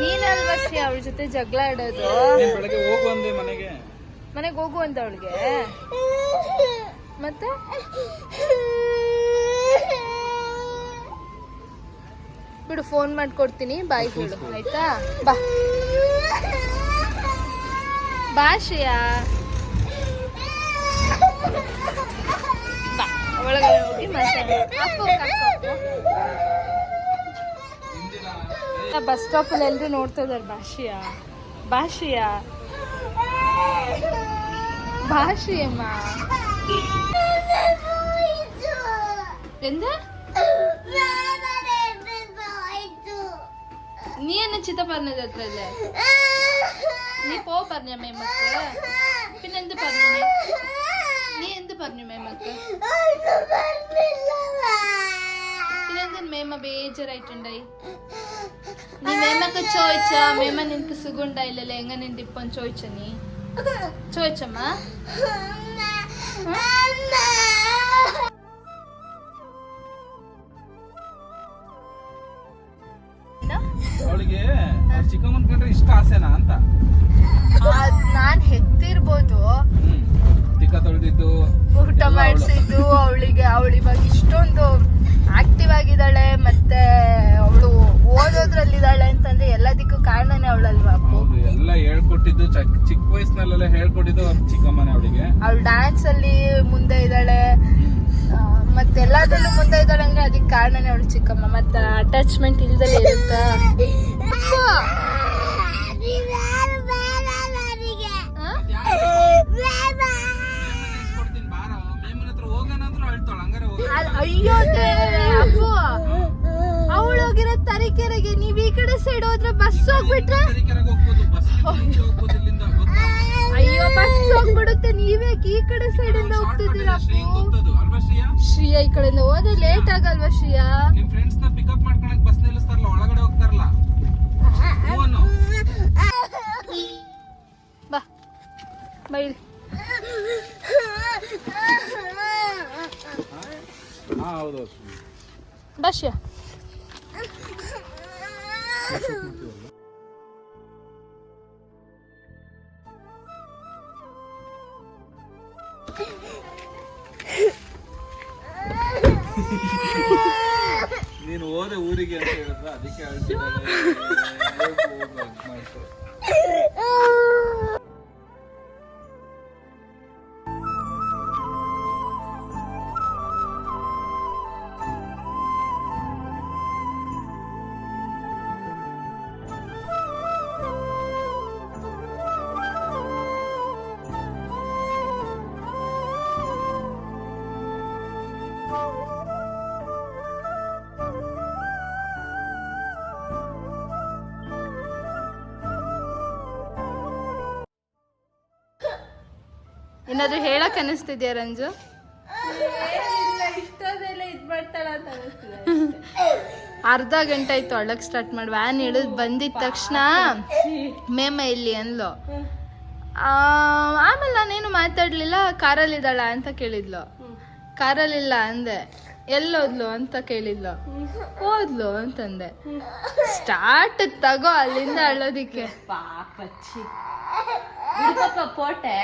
ನೀನಲ್ವಾ ಶ್ರೀ ಅವಳ ಜೊತೆ ಜಗಳ ಆಡೋದು. ಬೆಳಗ್ಗೆ ಹೋಗು ಅಂದೆ ಮನೆಗೆ ಹೋಗು ಅಂತ ಅವಳಿಗೆ. ಮತ್ತೆ ಬಿಡು, ಫೋನ್ ಮಾಡ್ಕೊಡ್ತೀನಿ, ಬಾಯ್ ಹೇಳು ಆಯ್ತಾ. ಬಾ ಬಾ ಶ್ರೇಯಾ, ಬಾ ಒಳಗಡೆ ಹೋಗಿ ಬಸ್ ಸ್ಟಾಪ್ ಅಲ್ಲಿ ಎಲ್ರು ನೋಡ್ತಾ ಇದಾರೆ. ಭಾಷೆಯಾ ಭಾಷೆಯಾ ಭಾಷೆಯಮ್ಮ ಎಂದ നീ എന്നെ ചിത്ത പറഞ്ഞത് അത്രല്ലേ? നീ പറഞ്ഞ മേമക്ക് പിന്നെന്ത് പറഞ്ഞു? നീ എന്ത് പറഞ്ഞു മേമക്ക്? പിന്നെന്ത് മേമ ബേജാറായിട്ടുണ്ടായി? നീ മേമക്ക് ചോദിച്ച മേമ നിനക്ക് സുഖം ഉണ്ടായില്ലല്ലേ, എങ്ങനെയുണ്ട് ഇപ്പം ചോദിച്ച? നീ ചോദിച്ചമ്മ? ಅವಳಿಗೆ ಚಿಕ್ಕಮ್ಮನ್ ಕಂಡ್ರೆ ಇಷ್ಟ ಆಸೆನಾ ಅಂತ. ನಾನ್ ಹೆತ್ತಿರ್ಬೋದು, ತಿಕ್ಕ ತೊಳೆದಿದ್ದು, ಊಟ ಮಾಡಿಸಿದ್ದು ಅವಳಿಗೆ. ಅವಳು ಇವಾಗ ಇಷ್ಟೊಂದು ಆಕ್ಟಿವ್ ಆಗಿದ್ದಾಳೆ, ಮತ್ತೆ ಅವಳು ಓದೋದ್ರಲ್ಲಿದ್ದಾಳೆ ಅಂತಂದ್ರೆ ಎಲ್ಲದಕ್ಕೂ ಕಾರಣನೇ ಅವಳಲ್ವಾ? ಎಲ್ಲ ಹೇಳ್ಕೊಟ್ಟಿದ್ದು ಚಿಕ್ಕ ವಯಸ್ಸಿನಲ್ಲೆಲ್ಲ ಹೇಳ್ಕೊಟ್ಟಿದ್ದು ಚಿಕ್ಕಮ್ಮನೇ ಅವಳಿಗೆ. ಅವಳು ಡ್ಯಾನ್ಸ್ ಅಲ್ಲಿ ಮುಂದೆ ಇದ್ದಾಳೆ, ಮತ್ತೆ ಎಲ್ಲದರಲ್ಲೂ ಮುಂದೆ ಇದ್ದಾಳೆ ಅಂದ್ರೆ ಅದಕ್ಕೆ ಕಾರಣನೇ ಅವಳು ಚಿಕ್ಕಮ್ಮ. ಮತ್ತೆ ಅಟ್ಯಾಚ್ಮೆಂಟ್ ಇಲ್ದಲೇ ಇರುತ್ತಾ? ಅಯ್ಯೋ ಅಪ್ಪು, ಅವಳು ಹೋಗಿರೋ ತರೀಕೆರೆಗೆ, ನೀವ್ ಈ ಕಡೆ ಸೈಡ್ ಹೋದ್ರೆ ಬಸ್ ಹೋಗ್ಬಿಟ್ರೆ ಅಯ್ಯೋ ಬಸ್ ಹೋಗ್ಬಿಡುತ್ತೆ. ನೀವೇ ಈ ಕಡೆ ಸೈಡ್ ಇಂದ ಹೋಗ್ತಿದ್ದೀರಾ? ಶ್ರೀಯಾ ಈ ಕಡೆಯಿಂದ ಹೋದ್ರೆ ಲೇಟ್ ಆಗಲ್ವಾ ಶ್ರೀಯಾ? ನಿಮ್ ಫ್ರೆಂಡ್ಸ್ ನ ಪಿಕಪ್ ಮಾಡ್ಕೊಳಕ್ ಬಸ್ ನಿಲ್ಲಿಸ್ತಾರಲ್ಲ, ಒಳಗಡೆ ಹೋಗ್ತಾರಲ್ಲ. ಬಾ ಬೈಲ್. ಹೌದು ಬಾ ಶ್ರೀಯಾ. ನೀನು ಹೋದೆ ಊರಿಗೆ ಅಂತ ಹೇಳಿದ್ರ, ಅದಕ್ಕೆ ಹೇಳ್ತಿದ್ದಾಳೆ. ಏನಾದ್ರು ಹೇಳಕ್ ಅನಿಸ್ತಿದ್ಯಾ ರಂಜು? ಅರ್ಧ ಗಂಟೆ ಆಯ್ತು ಅಳಕ್ ಸ್ಟಾರ್ಟ್ ಮಾಡಿ. ವ್ಯಾನ್ ಇಳಿದ್ ಬಂದಿದ ತಕ್ಷಣ ಮೇಮ ಇಲ್ಲಿ ಅಂದ್ಲು. ಆಮೇಲೆ ನಾನೇನು ಮಾತಾಡ್ಲಿಲ್ಲ. ಕಾರಲ್ಲಿದ್ದಾಳ ಅಂತ ಕೇಳಿದ್ಲು. ಕಾರಲ್ಲಿಲ್ಲ ಅಂದೆ. ಎಲ್ಲೋದ್ಲು ಅಂತ ಕೇಳಿದ್ಲು. ಹೋದ್ಲು ಅಂತಂದೆ. ಸ್ಟಾರ್ಟ್ ತಗೋ ಅಲ್ಲಿಂದ ಅಳೋದಿಕ್ಕೆ. ಪಾಪಚ್ಚಿ ಪೋಟೆ